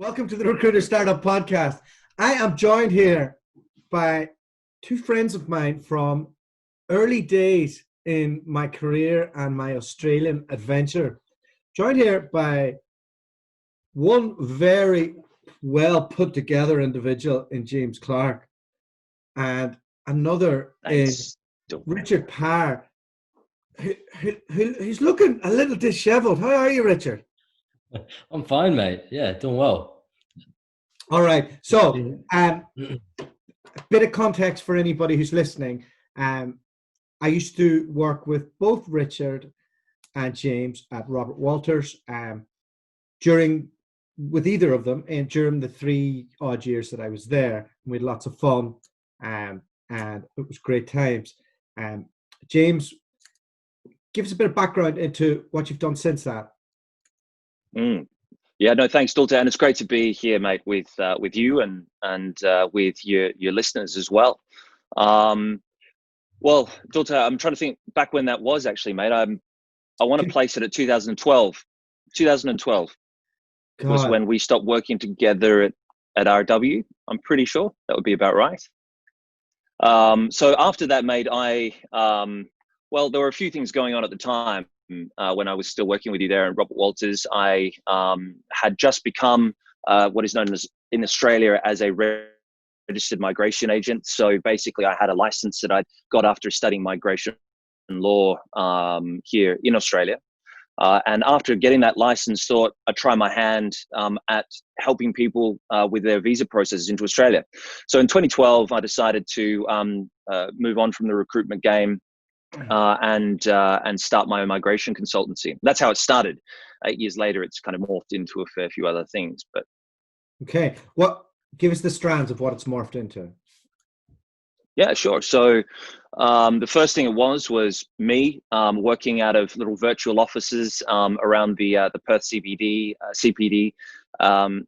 Welcome to the Recruiter Startup Podcast. I am joined here by two friends of mine from early days in my career and my Australian adventure. Joined here by one very well put together individual in James Clarke and another Thanks. in Richard Parr, who's looking a little disheveled. How are you, Richard? I'm fine, mate. Yeah, doing well. All right. So, a bit of context for anybody who's listening. I used to work with both Richard and James at Robert Walters with either of them, and during the 3 odd years that I was there. We had lots of fun, and it was great times. James, give us a bit of background into what you've done since that. Yeah, no, thanks, Dualta, and it's great to be here, mate, with you and with your listeners as well. Well, Dualta, I'm trying to think back when that was actually, mate. I want to place it at 2012. 2012 was when we stopped working together at RW. I'm pretty sure that would be about right. So after that, mate, well, there were a few things going on at the time. When I was still working with you there at Robert Walters, I had just become what is known as in Australia as a registered migration agent. So basically, I had a license that I got after studying migration law here in Australia. And after getting that license, thought I'd try my hand at helping people with their visa processes into Australia. So in 2012, I decided to move on from the recruitment game and start my own migration consultancy. That's how it started. 8 years later, it's kind of morphed into a fair few other things. But okay, give us the strands of what it's morphed into. Yeah, sure. So the first thing it was me working out of little virtual offices around the Perth CBD, CBD, and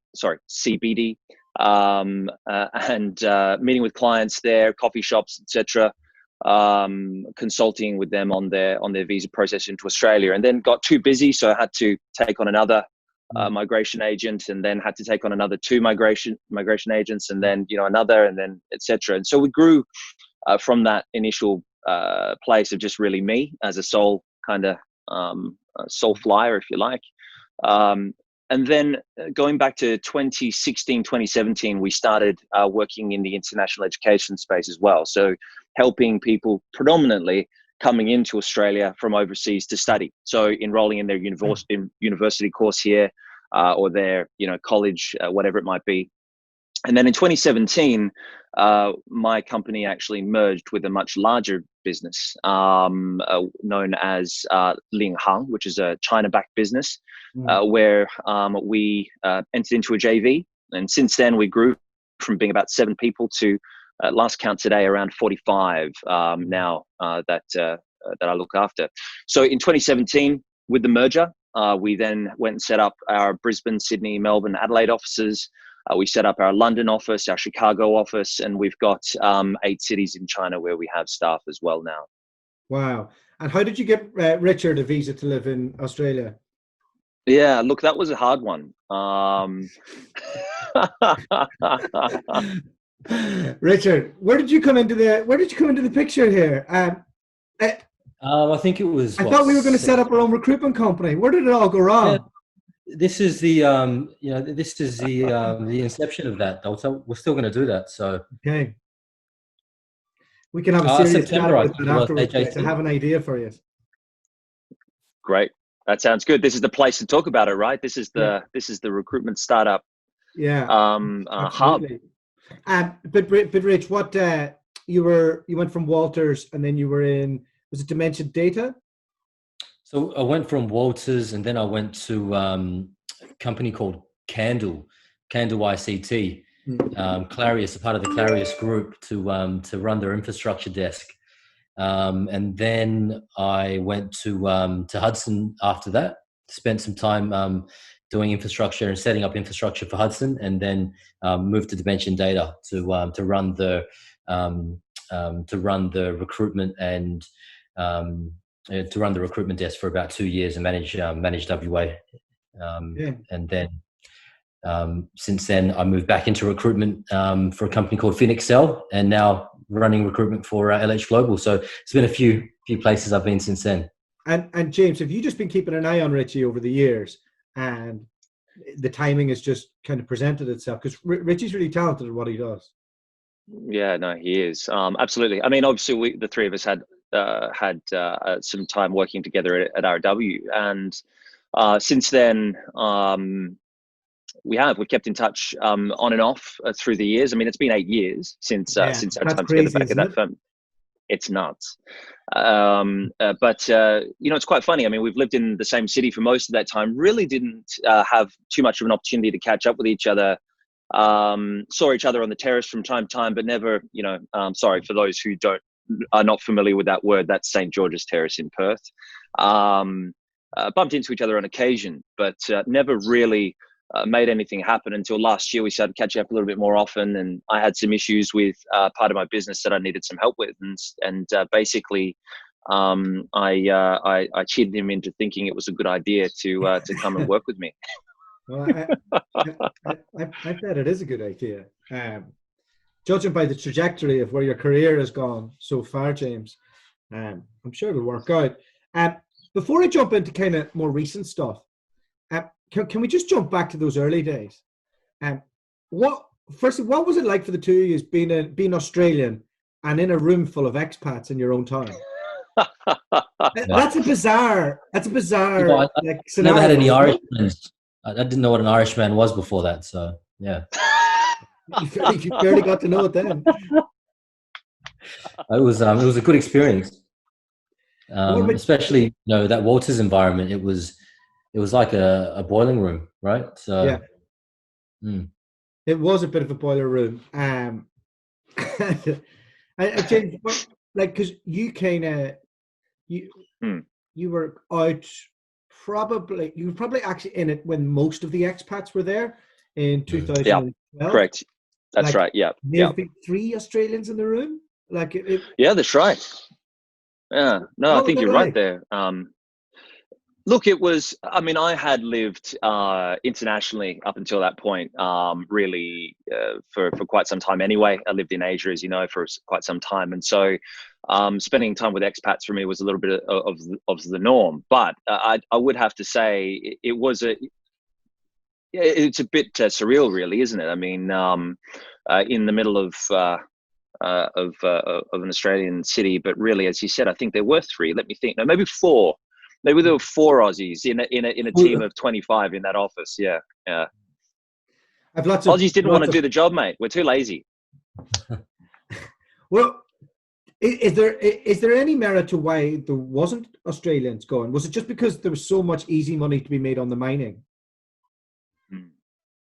meeting with clients there, coffee shops, etc. Consulting with them on their visa process into Australia, and then got too busy, so I had to take on another migration agent, and then had to take on another 2 migration agents, and then another, and then etc. And so we grew from that initial place of just really me as a sole kind of sole flyer, if you like. And then going back to 2016, 2017, we started working in the international education space as well. So helping people predominantly coming into Australia from overseas to study. So enrolling in their university course here or their college, whatever it might be. And then in 2017, my company actually merged with a much larger business known as Ling Hang, which is a China-backed business, where we entered into a JV. And since then, we grew from being about 7 people to last count today around 45 now that I look after. So in 2017, with the merger, we then went and set up our Brisbane, Sydney, Melbourne, Adelaide offices. We set up our London office, our Chicago office, and we've got 8 cities in China where we have staff as well now. Wow. And how did you get Richard a visa to live in Australia? Yeah, look, that was a hard one. Richard, where did you come into the picture here? I think it was. I thought we were going to set up our own recruitment company. Where did it all go wrong? Yeah, this is the the inception of that. We're still going to do that. So okay, we can have a serious chat about that afterwards. I have an idea for you. Great, that sounds good. This is the place to talk about it, right? This is the recruitment startup. Yeah. Hub. But Rich, what you went from Walters, and then you were in, was it Dimension Data? So I went from Walters, and then I went to a company called Candle ICT. Clarius, a part of the Clarius group, to run their infrastructure desk. And then I went to Hudson after that. Spent some time doing infrastructure and setting up infrastructure for Hudson, and then moved to Dimension Data to run the recruitment and to run the recruitment desk for about 2 years and manage WA. And then Since then, I moved back into recruitment for a company called FinExcel, and now running recruitment for LH Global. So it's been a few places I've been since then. And James, have you just been keeping an eye on Richie over the years, and the timing has just kind of presented itself? Because Richie's really talented at what he does. Yeah, no, he is. Absolutely. I mean, obviously, the three of us had some time working together at RW, and since then, we've kept in touch on and off through the years. I mean, it's been 8 years since our time together back at that firm. It's nuts. But it's quite funny. I mean, we've lived in the same city for most of that time. Really didn't have too much of an opportunity to catch up with each other. Saw each other on the terrace from time to time, but never, sorry for those who are not familiar with that word. That's St. George's Terrace in Perth. Bumped into each other on occasion, but never really made anything happen until last year. We started catching up a little bit more often, and I had some issues with part of my business that I needed some help with, and basically I cheated him into thinking it was a good idea to come and work with me. Well, I bet it is a good idea. Judging by the trajectory of where your career has gone so far, James, I'm sure it'll work out. Before I jump into kind of more recent stuff, can we just jump back to those early days? What was it like for the two of you being Australian and in a room full of expats in your own town? That's a bizarre I like, never had any Irishmen. I didn't know what an Irishman was before that, so yeah. You barely got to know it then. It was a good experience, especially that Walters environment. It was like a boiling room, right? So yeah, it was a bit of a boiler room. James, like, because you kind of you were out. You were probably actually in it when most of the expats were there in 2012. Yeah, correct. That's right. Yeah. There have been 3 Australians in the room. Yeah, that's right. Yeah. No, I think you're right there. Look, it was, I mean, I had lived internationally up until that point, really for quite some time anyway. I lived in Asia, as you know, for quite some time. And so spending time with expats for me was a little bit of the norm. But I would have to say it's a bit surreal, really, isn't it? I mean, in the middle of an Australian city, but really, as you said, I think there were 3. Let me think. No, maybe 4. Maybe there were 4 Aussies in a team of 25 in that office. Yeah. Aussies didn't want to do the job, mate. We're too lazy. Well, is there any merit to why there wasn't Australians going? Was it just because there was so much easy money to be made on the mining?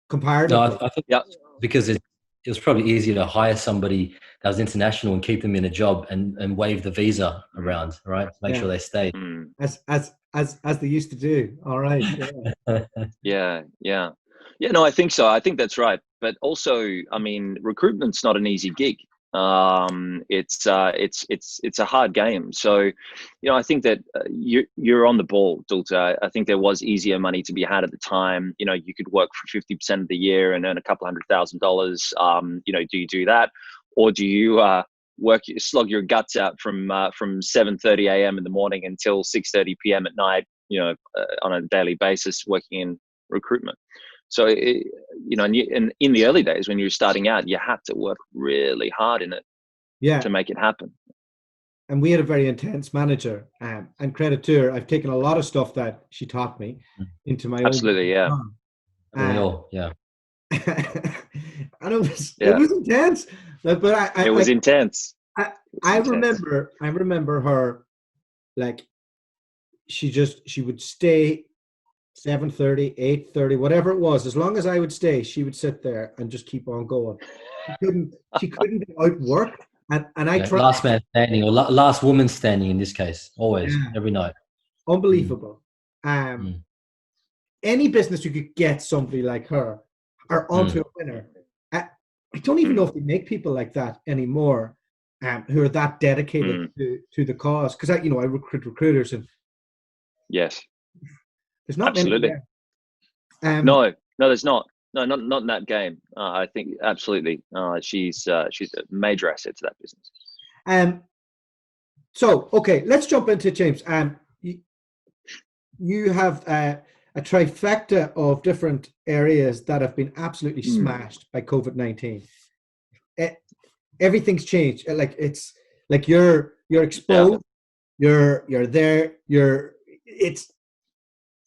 Comparatively, no, I think because it was probably easier to hire somebody that was international and keep them in a job and wave the visa around, right? Make sure they stay. As they used to do. All right. Yeah. No, I think so. I think that's right. But also, I mean, recruitment's not an easy gig. It's a hard game. So, I think that you're on the ball, Dualta. I think there was easier money to be had at the time. You could work for 50% of the year and earn a couple $100,000. Do you do that, or do you slog your guts out from 7:30 a.m. in the morning until 6:30 p.m. at night? On a daily basis, working in recruitment. So, and in the early days when you were starting out, you had to work really hard in it to make it happen. And we had a very intense manager, and credit to her, I've taken a lot of stuff that she taught me into my absolutely, own. Yeah. And it was intense, but it was intense. I remember her, like, she would stay 7:30, 8:30, whatever it was. As long as I would stay, she would sit there and just keep on going. She couldn't be outworked. And I tried. Last man standing, or last woman standing in this case, always, every night. Unbelievable. Any business you could get somebody like her or onto a winner. I don't even know if they make people like that anymore, who are that dedicated to the cause. Because I recruit recruiters, and yes. There's not absolutely many there. No, there's not. No, not in that game. I think absolutely. She's a major asset to that business. So okay, let's jump into James. You have a trifecta of different areas that have been absolutely smashed by COVID-19. Everything's changed. Like it's like you're exposed. Yeah. You're there.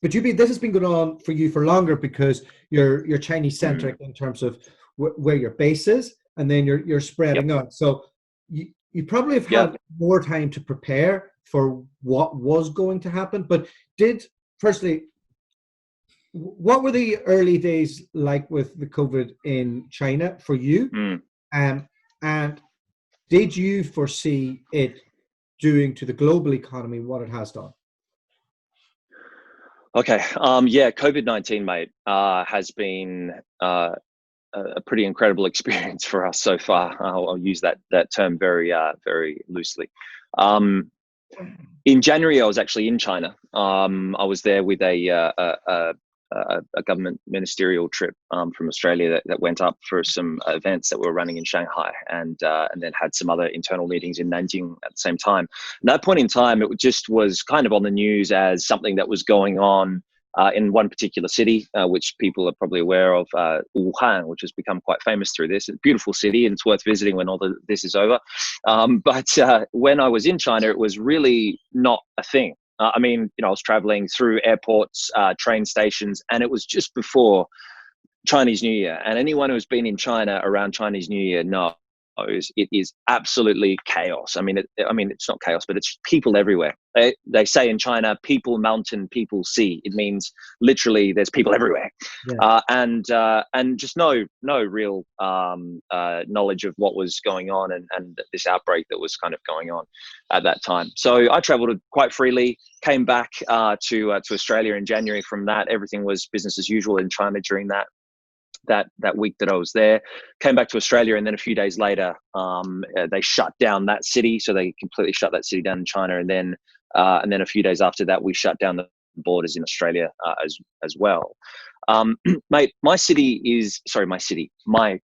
But this has been going on for you for longer because you're Chinese centric in terms of where your base is, and then you're spreading out. So you probably have had more time to prepare for what was going to happen. But firstly, what were the early days like with the COVID in China for you? And did you foresee it doing to the global economy what it has done? Okay. COVID-19, mate, has been a pretty incredible experience for us so far. I'll use that term very loosely. In January, I was actually in China. I was there with a government ministerial trip from Australia that went up for some events that we were running in Shanghai, and then had some other internal meetings in Nanjing at the same time. At that point in time, it just was kind of on the news as something that was going on in one particular city, which people are probably aware of, Wuhan, which has become quite famous through this. It's a beautiful city, and it's worth visiting when all this is over. But when I was in China, it was really not a thing. I mean, I was traveling through airports, train stations, and it was just before Chinese New Year. And anyone who's been in China around Chinese New Year knows it is absolutely chaos. I mean, it's not chaos, but it's people everywhere. They say in China, people mountain, people sea. It means literally there's people everywhere, and just no real knowledge of what was going on and this outbreak that was kind of going on at that time. So I traveled quite freely, came back to Australia in January. From that, everything was business as usual in China during that week that I was there. Came back to Australia, and then a few days later, they shut down that city. So they completely shut that city down in China, and then a few days after that, we shut down the borders in Australia as well. Mate, my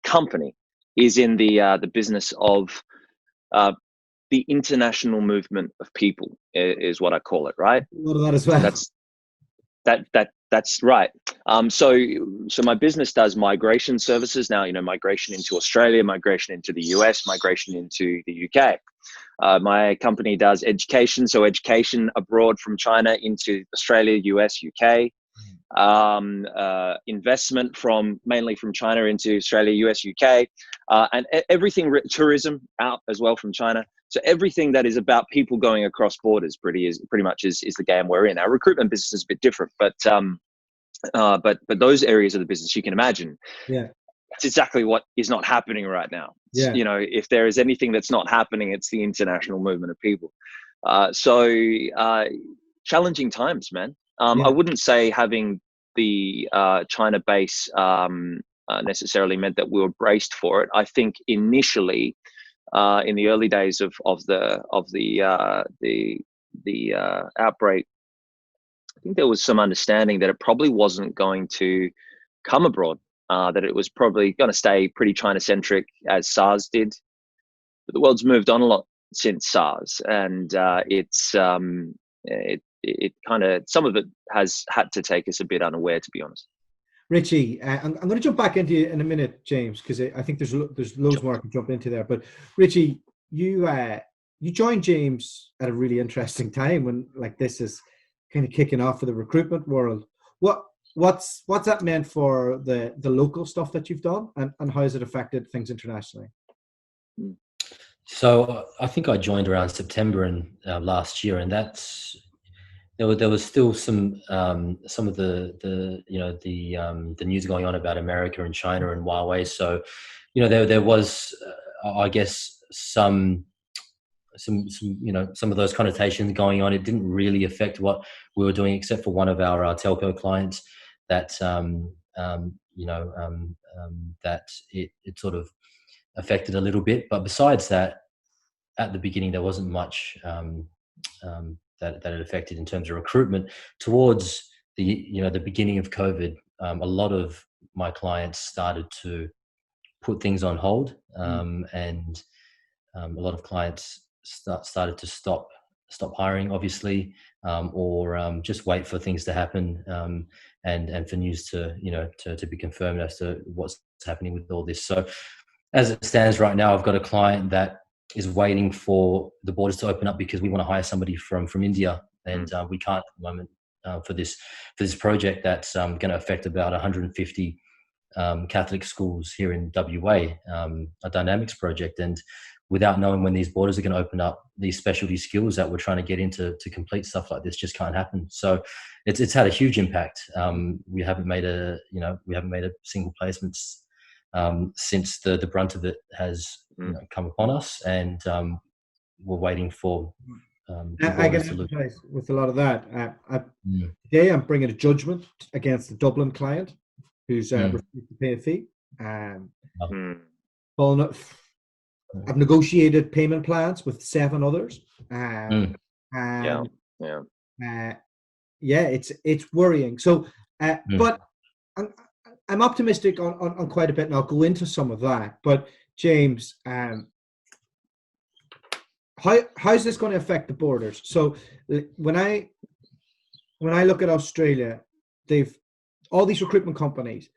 company is in the business of the international movement of people, is what I call it, right? A lot of that as well. That's right. So my business does migration services now. Migration into Australia, migration into the US, migration into the UK. My company does education, so education abroad from China into Australia, US, UK. Investment mainly from China into Australia, US, UK, and everything, tourism out as well from China. So everything that is about people going across borders pretty much is the game we're in. Our recruitment business is a bit different, but those areas of the business, you can imagine. Yeah. That's exactly what is not happening right now. Yeah. If there is anything that's not happening, it's the international movement of people. Challenging times, man. I wouldn't say having the China base necessarily meant that we were braced for it. I think initially, in the early days of the outbreak, I think there was some understanding that it probably wasn't going to come abroad. That it was probably going to stay pretty China-centric as SARS did. But the world's moved on a lot since SARS, and it kind of, some of it has had to take us a bit unaware, to be honest. Richie, I'm going to jump back into you in a minute, James, because I think there's loads more I can jump into there. But Richie, you joined James at a really interesting time when this is kind of kicking off for the recruitment world. What's that meant for the local stuff that you've done, and how has it affected things internationally? So I think I joined around September last year, and there was still some of the news going on about America and China and Huawei. So there was I guess some of those connotations going on. It didn't really affect what we were doing, except for one of our telco clients that that it sort of affected a little bit. But besides that, at the beginning, there wasn't much that it affected in terms of recruitment. Towards the beginning of COVID, a lot of my clients started to put things on hold, and a lot of clients started to stop hiring, obviously, or just wait for things to happen, and for news to be confirmed as to what's happening with all this. So as it stands right now, I've got a client that is waiting for the borders to open up because we want to hire somebody from India, and we can't at the moment for this project that's going to affect about 150 Catholic schools here in WA, a dynamics project. And without knowing when these borders are going to open up, these specialty skills that we're trying to get into to complete stuff like this just can't happen. So it's had a huge impact. We haven't made a single placement since the brunt of it has come upon us, and we're waiting for I can empathize with a lot of that. Today I'm bringing a judgment against the Dublin client who's refused to pay a fee. I've negotiated payment plans with 7 others. It's worrying. So, but I'm optimistic on quite a bit, and I'll go into some of that. But James, how's this going to affect the borders? So when I look at Australia, they've all these recruitment companies,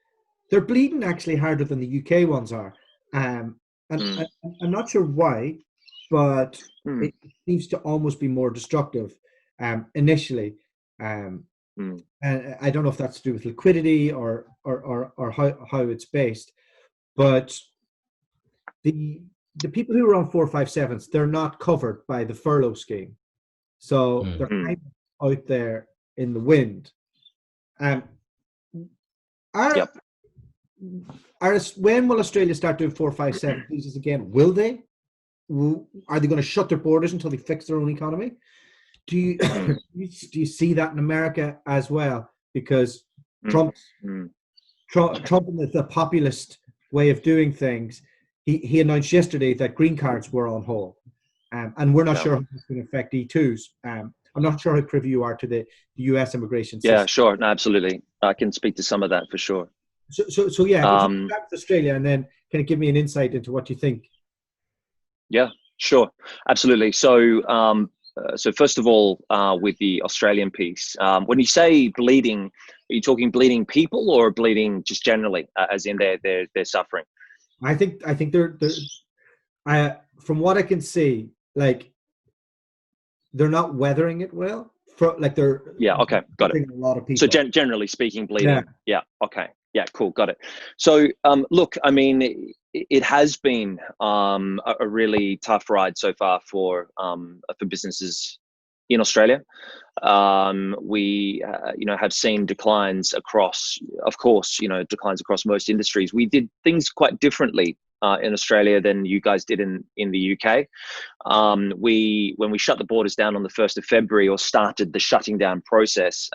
they're bleeding actually harder than the UK ones are. And I'm not sure why, but it seems to almost be more destructive initially. And I don't know if that's to do with liquidity or how it's based, but the people who are on 457s, they're not covered by the furlough scheme, so they're kind of out there in the wind. When will Australia start doing 457 visas again? Will they? Are they going to shut their borders until they fix their own economy? Do you see that in America as well? Because Trump and the populist way of doing things, he announced yesterday that green cards were on hold, and we're not sure how it's going to affect E2s. I'm not sure how privy you are to the US immigration system. Yeah, sure. No, absolutely. I can speak to some of that for sure. So yeah, start with Australia, and then can you give me an insight into what you think? Yeah, sure. Absolutely. So, so first of all, with the Australian piece, when you say bleeding, are you talking bleeding people or bleeding just generally, as in they're suffering? I think they're from what I can see, like they're not weathering it well. Okay, got it. A lot of people. So generally speaking, bleeding. Yeah. Okay. Yeah. Cool. Got it. So look, I mean, it has been a really tough ride so far for businesses in Australia. We have seen declines across, of course, declines across most industries. We did things quite differently in Australia than you guys did in the UK. When we shut the borders down on the 1st of February, or started the shutting down process,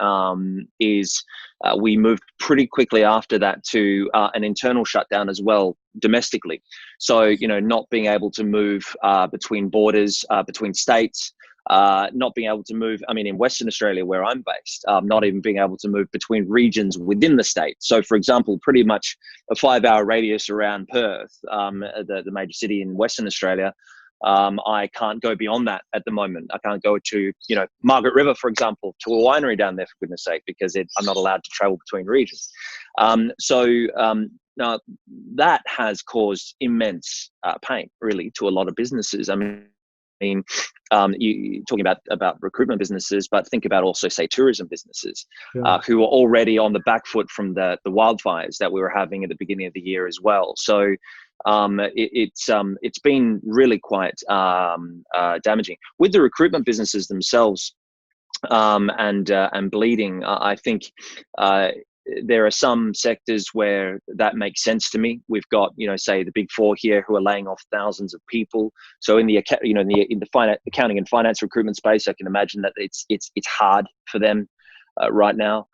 we moved pretty quickly after that to an internal shutdown as well, domestically. So, not being able to move between borders, between states, not being able to move, in Western Australia where I'm based, not even being able to move between regions within the state. So for example, pretty much a 5-hour radius around Perth, the major city in Western Australia, I can't go beyond that at the moment. I can't go to, Margaret River, for example, to a winery down there, for goodness sake, because I'm not allowed to travel between regions. Now that has caused immense pain, really, to a lot of businesses. You talking about recruitment businesses, but think about also, say, tourism businesses, who are already on the back foot from the wildfires that we were having at the beginning of the year as well. So it's been really quite damaging with the recruitment businesses themselves, and bleeding. I think there are some sectors where that makes sense to me. We've got, say the big 4 here who are laying off thousands of people. So in the accounting and finance recruitment space, I can imagine that it's hard for them right now.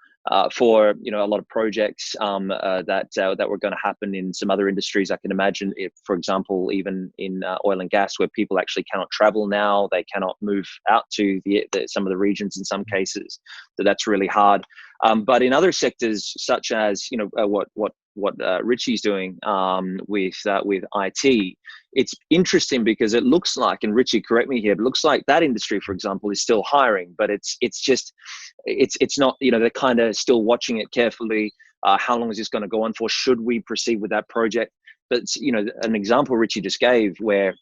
For a lot of projects that were going to happen in some other industries, I can imagine, if, for example, even in oil and gas, where people actually cannot travel now, they cannot move out to some of the regions in some cases. So that's really hard. But in other sectors, such as what Richie's doing with IT, it's interesting because it looks like, and Richie, correct me here, but it looks like that industry, for example, is still hiring, but it's not, they're kind of still watching it carefully. How long is this going to go on for? Should we proceed with that project? But an example Richie just gave, where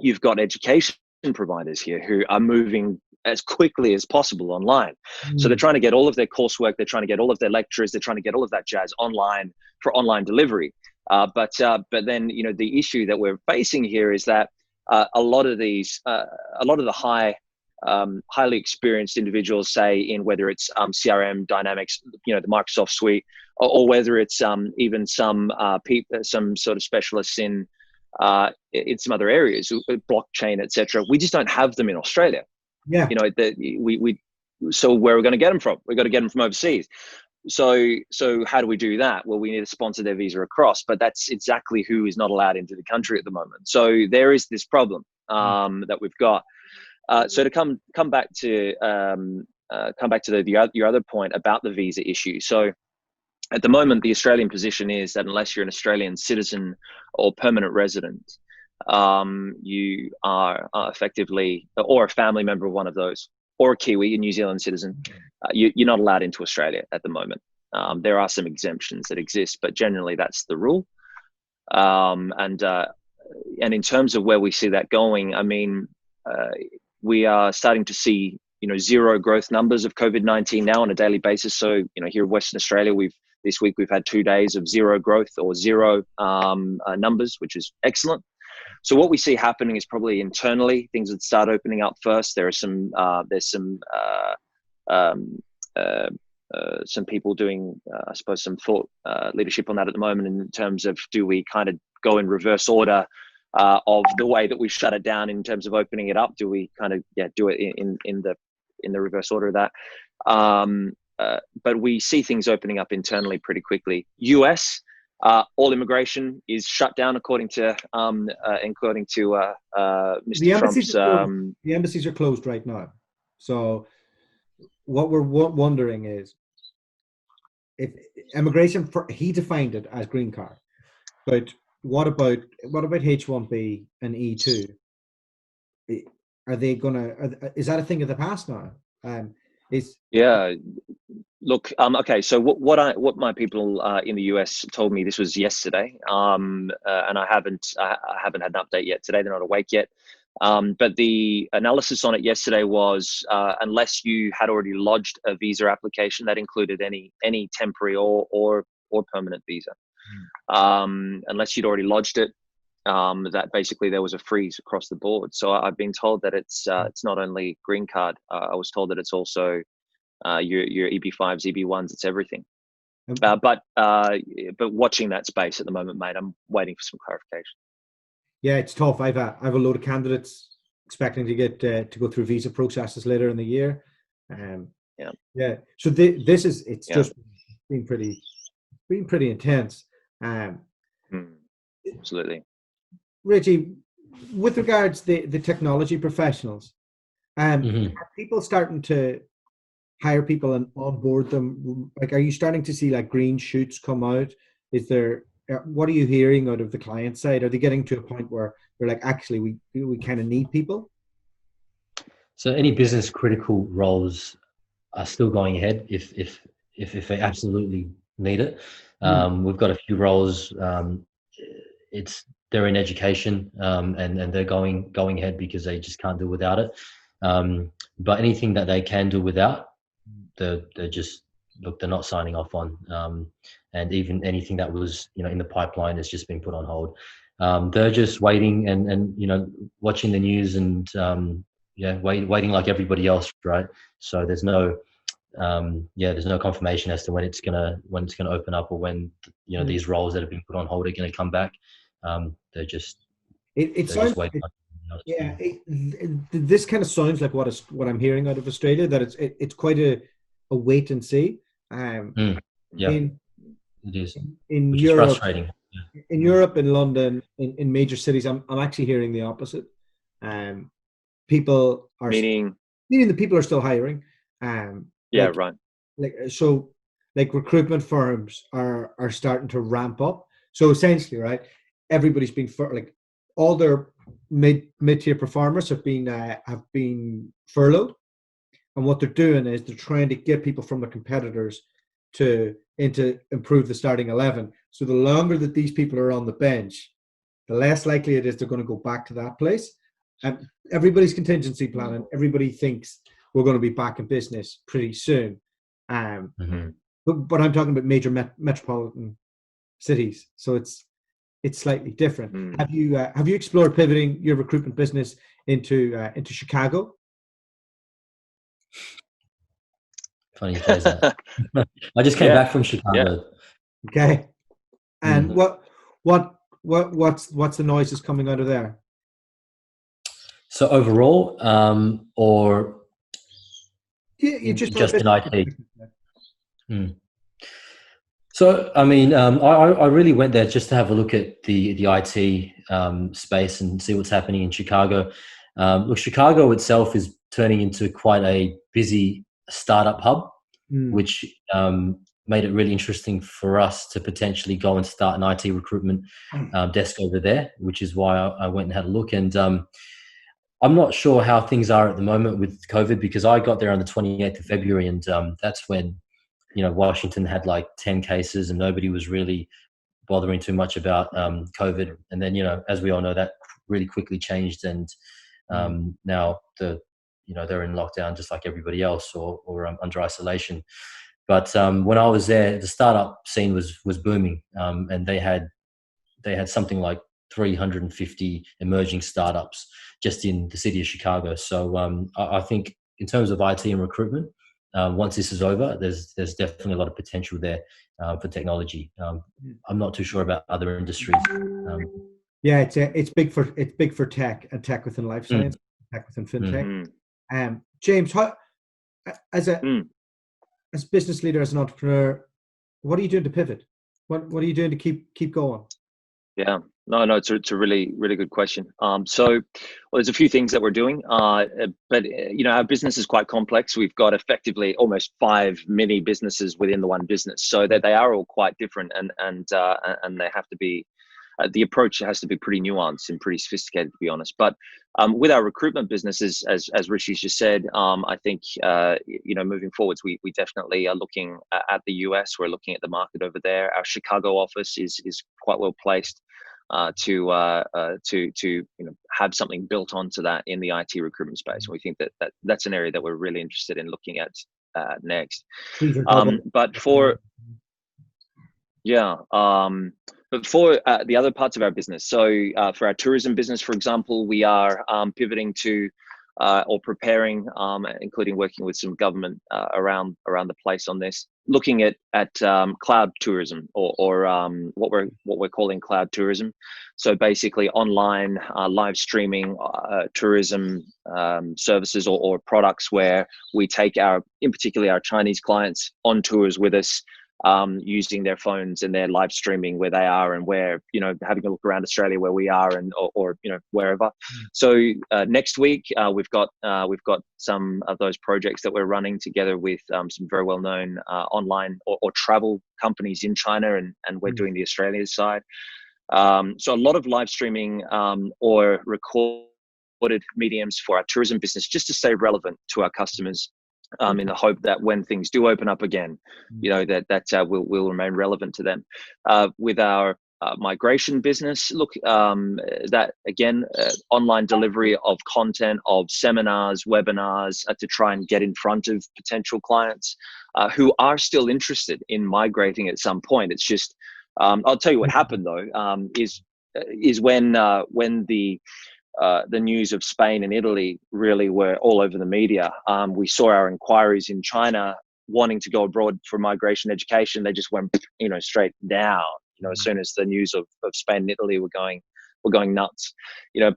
you've got education providers here who are moving as quickly as possible online. So they're trying to get all of their coursework, they're trying to get all of their lectures, they're trying to get all of that jazz online for online delivery. But then, the issue that we're facing here is that a lot of the highly experienced individuals, say in whether it's CRM, Dynamics, the Microsoft suite, or whether it's even some sort of specialists in some other areas, blockchain, etc. We just don't have them in Australia. Yeah. So where are we going to get them from? We've got to get them from overseas. So how do we do that? Well, we need to sponsor their visa across, but that's exactly who is not allowed into the country at the moment. So there is this problem that we've got. So to come back to your other point about the visa issue. So at the moment, the Australian position is that unless you're an Australian citizen or permanent resident, you are effectively, or a family member of one of those, or a Kiwi, a New Zealand citizen, you're not allowed into Australia at the moment. There are some exemptions that exist, but generally that's the rule. And in terms of where we see that going, I mean, we are starting to see, zero growth numbers of COVID-19 now on a daily basis. So, here in Western Australia, this week we've had 2 days of zero growth or zero numbers, which is excellent. So what we see happening is probably internally things would start opening up first. There are some people doing, I suppose, some thought leadership on that at the moment in terms of, do we kind of go in reverse order of the way that we shut it down in terms of opening it up? Do we kind of do it in the reverse order of that? But we see things opening up internally pretty quickly. US, all immigration is shut down according to Mr. Trump's. The embassies are closed right now. So what we're wondering is, if immigration, he defined it as green card, but what about H1B and E2? Are they is that a thing of the past now? Look, okay. So what my people in the US told me, this was yesterday, and I haven't had an update yet today. They're not awake yet. But the analysis on it yesterday was, unless you had already lodged a visa application that included any temporary or permanent visa, unless you'd already lodged it, that basically there was a freeze across the board. So I've been told that it's not only green card. I was told that it's also your EB5s, EB1s, it's everything. But watching that space at the moment, mate, I'm waiting for some clarification. Yeah, it's tough. I've a load of candidates expecting to get to go through visa processes later in the year. Yeah. So just been pretty intense. Absolutely. Richie, with regards to the technology professionals, are people starting to hire people and onboard them? Like, are you starting to see like green shoots come out? What are you hearing out of the client side? Are they getting to a point where they're like, actually, we kind of need people? So any business critical roles are still going ahead if they absolutely need it. We've got a few roles. They're in education, and they're going ahead because they just can't do without it. But anything that they can do without, they're not signing off on. And even anything that was in the pipeline has just been put on hold. They're just waiting and watching the news and waiting like everybody else, right? So there's no confirmation as to when it's gonna open up, or when these roles that have been put on hold are gonna come back. They're just sounds waiting. This kind of sounds like what I'm hearing out of Australia, that it's quite a wait and see. It is. In which Europe, is frustrating. Yeah. In Europe, in London, in major cities, I'm actually hearing the opposite. People are meaning the people are still hiring. Right. Like, so like recruitment firms are starting to ramp up. So essentially, right, everybody's been like all their mid-tier performers have been furloughed, and what they're doing is they're trying to get people from their competitors to improve the starting 11. So the longer that these people are on the bench, the less likely it is they're going to go back to that place. And everybody's contingency planning. Everybody thinks we're going to be back in business pretty soon. But I'm talking about major metropolitan cities, so it's slightly different. Have you explored pivoting your recruitment business into Chicago? Funny you say that. I just came back from Chicago. Okay. And what's the noises coming out of there? So overall, or you just in IT? So I mean, I really went there just to have a look at the IT space and see what's happening in Chicago. Look, Chicago itself is turning into quite a busy startup hub, which made it really interesting for us to potentially go and start an IT recruitment desk over there, which is why I went and had a look. And I'm not sure how things are at the moment with COVID, because I got there on the 28th of February, and that's when, Washington had like 10 cases and nobody was really bothering too much about COVID. And then, as we all know, that really quickly changed, and now they're in lockdown just like everybody else, or under isolation. But when I was there, the startup scene was booming, and they had something like 350 emerging startups just in the city of Chicago. So I think in terms of IT and recruitment, once this is over, there's definitely a lot of potential there for technology. I'm not too sure about other industries. It's big for tech, and tech within life science, tech within fintech. James, how, as business leader, as an entrepreneur, what are you doing to pivot? What are you doing to keep going? Yeah, no, it's a really, really good question. So there's a few things that we're doing, but our business is quite complex. We've got effectively almost 5 mini businesses within the one business, so that they are all quite different, and they have to be. The approach has to be pretty nuanced and pretty sophisticated, to be honest. But with our recruitment businesses, as Rishi's just said, I think moving forwards, we definitely are looking at the US. We're looking at the market over there. Our Chicago office is quite well placed to have something built onto that in the IT recruitment space. And we think that's an area that we're really interested in looking at next. But for the other parts of our business, so for our tourism business, for example, we are pivoting to or preparing, including working with some government around the place on this, looking at cloud tourism, or what we're calling cloud tourism. So basically online live streaming tourism services or products, where we take in particular our Chinese clients on tours with us, using their phones, and they're live streaming where they are, and where, having a look around Australia where we are, and or wherever. So next week we've got some of those projects that we're running together with some very well-known online or travel companies in China, and we're doing the Australian side. So a lot of live streaming or recorded mediums for our tourism business, just to stay relevant to our customers. In the hope that when things do open up again, that will remain relevant to them. With our migration business, look, that again, online delivery of content, of seminars, webinars, to try and get in front of potential clients who are still interested in migrating at some point. It's just, I'll tell you what happened though, is when the news of Spain and Italy really were all over the media. We saw our inquiries in China wanting to go abroad for migration education. They just went, straight down. As soon as the news of Spain and Italy were going nuts.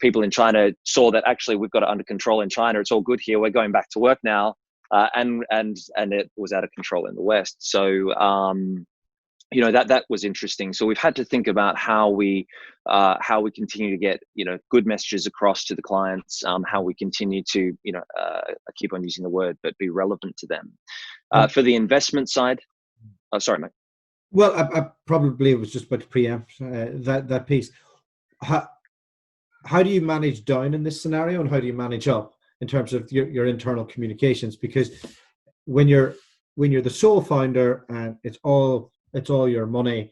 People in China saw that actually we've got it under control in China. It's all good here. We're going back to work now, and it was out of control in the West. So that was interesting. So we've had to think about how we continue to get good messages across to the clients, how we continue to I keep on using the word, but be relevant to them. For the investment side, Oh, sorry, mate. Well, I probably was just about to preempt that piece. How do you manage down in this scenario, and how do you manage up in terms of your internal communications? Because when you're the sole founder and it's all your money,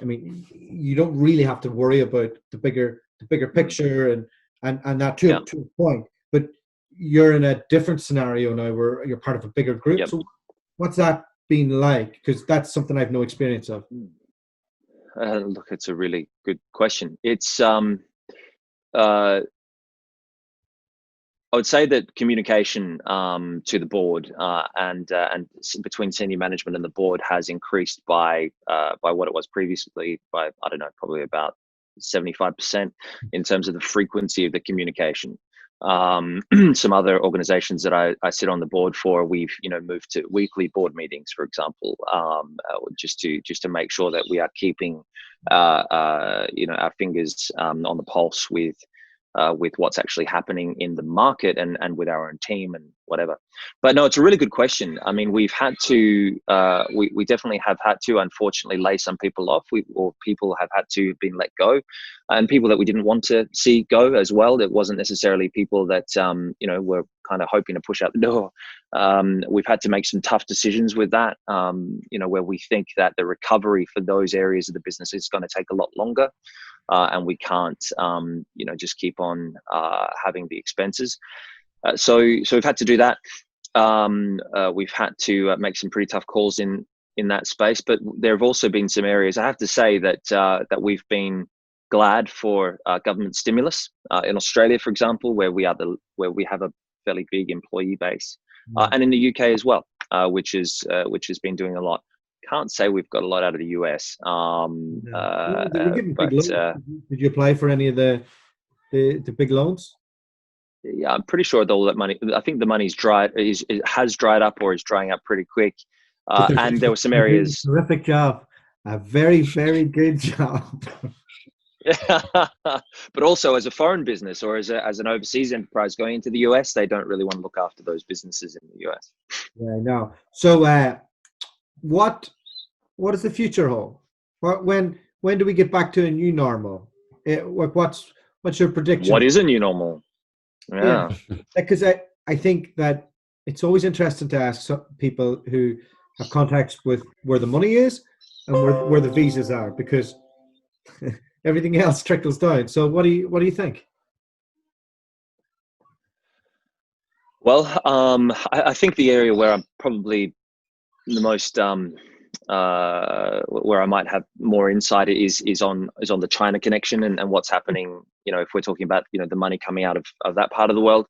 I mean, you don't really have to worry about the bigger picture and that to a point. But you're in a different scenario now where you're part of a bigger group. Yep. So what's that been like? Because that's something I've no experience of. Look, it's a really good question. It's I would say that communication to the board and between senior management and the board has increased by what it was previously by, I don't know, probably about 75% in terms of the frequency of the communication. Some other organizations that I sit on the board for, we've moved to weekly board meetings, for example, just to make sure that we are keeping our fingers on the pulse with what's actually happening in the market and with our own team and whatever. But no, it's a really good question. I mean, we've had to, we definitely have had to, unfortunately, lay some people off. Or people have had to been let go, and people that we didn't want to see go as well. It wasn't necessarily people that, were kind of hoping to push out the door. We've had to make some tough decisions with that, where we think that the recovery for those areas of the business is going to take a lot longer. And we can't, just keep on having the expenses. So we've had to do that. We've had to make some pretty tough calls in that space. But there have also been some areas, I have to say, that we've been glad for government stimulus in Australia, for example, where we have a fairly big employee base, and in the UK as well, which has been doing a lot. Can't say we've got a lot out of the US. Did you apply for any of the big loans? Yeah, I'm pretty sure all that money. I think the money's dried. It has dried up or is drying up pretty quick. And there were some areas. Terrific job. A very, very good job. But also as a foreign business or as an overseas enterprise going into the US, they don't really want to look after those businesses in the US. Yeah, I know. So, what does the future hold? When do we get back to a new normal? What's your prediction? What is a new normal? Yeah, because I think that it's always interesting to ask some people who have contacts with where the money is and where the visas are, because everything else trickles down. So what do you think? Well, I think the area where I'm probably the most where I might have more insight is on the China connection and what's happening. If we're talking about the money coming out of that part of the world,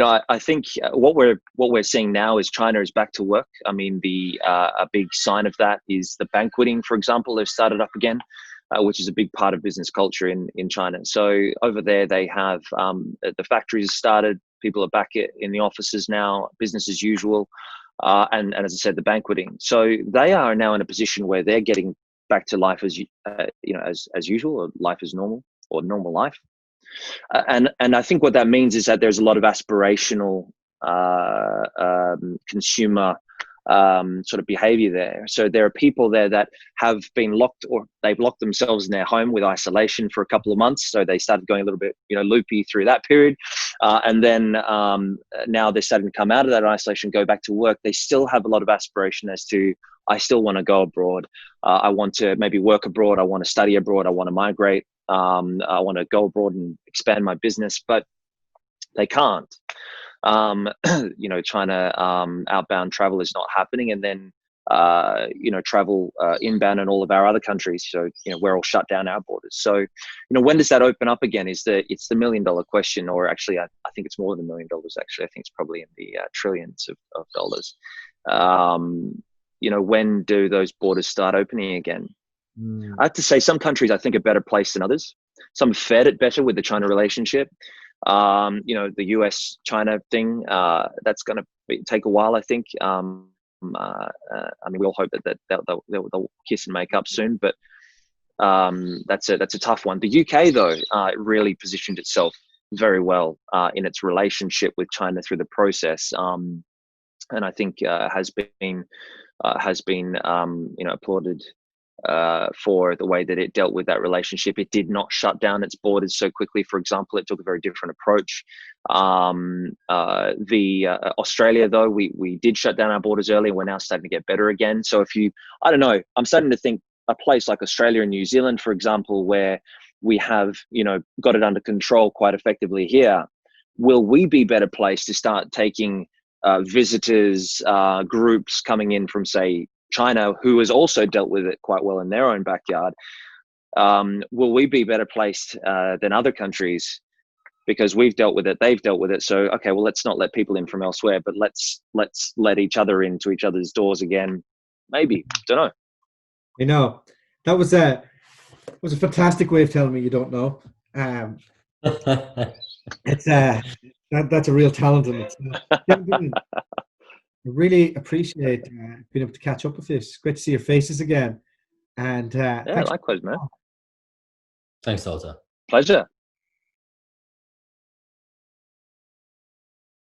I think what we're seeing now is China is back to work. I mean, a big sign of that is the banqueting, for example. They've started up again, which is a big part of business culture in China. So over there, they have the factories started. People are back in the offices now, business as usual. And as I said, the banqueting. So they are now in a position where they're getting back to life as usual, or life as normal, or normal life. And I think what that means is that there's a lot of aspirational consumer sort of behavior there. So there are people there that have been locked, or they've locked themselves in their home with isolation for a couple of months. So they started going a little bit, loopy through that period. And then now they're starting to come out of that isolation, go back to work. They still have a lot of aspiration as to, I still want to go abroad. I want to maybe work abroad. I want to study abroad. I want to migrate. I want to go abroad and expand my business, but they can't. China outbound travel is not happening, and then travel inbound in all of our other countries. So we're all shut down our borders. So when does that open up again? It's the $1 million question, or actually I think it's more than $1 million. Actually, I think it's probably in the trillions of dollars. When do those borders start opening again? I have to say, some countries I think are better placed than others. Some have fared it better with the China relationship. The US-China thing, that's going to take a while, I think. I mean, we all hope that they'll kiss and make up soon, but that's a tough one. The UK, though, really positioned itself very well in its relationship with China through the process, and I think has been has been, applauded for the way that it dealt with that relationship. It did not shut down its borders so quickly. For example, it took a very different approach. Australia, though, we did shut down our borders early, and we're now starting to get better again. So I don't know, I'm starting to think a place like Australia and New Zealand, for example, where we have, got it under control quite effectively here, will we be better placed to start taking visitors, groups coming in from, say, China, who has also dealt with it quite well in their own backyard? Will we be better placed than other countries because we've dealt with it, they've dealt with it? So, okay, well, let's not let people in from elsewhere, but let's let each other into each other's doors again. Maybe, don't know. I know that was a fantastic way of telling me you don't know. It's that's a real talent in itself. I really appreciate being able to catch up with this. It's great to see your faces again. And yeah, likewise, man. Thanks, Dualta. Pleasure.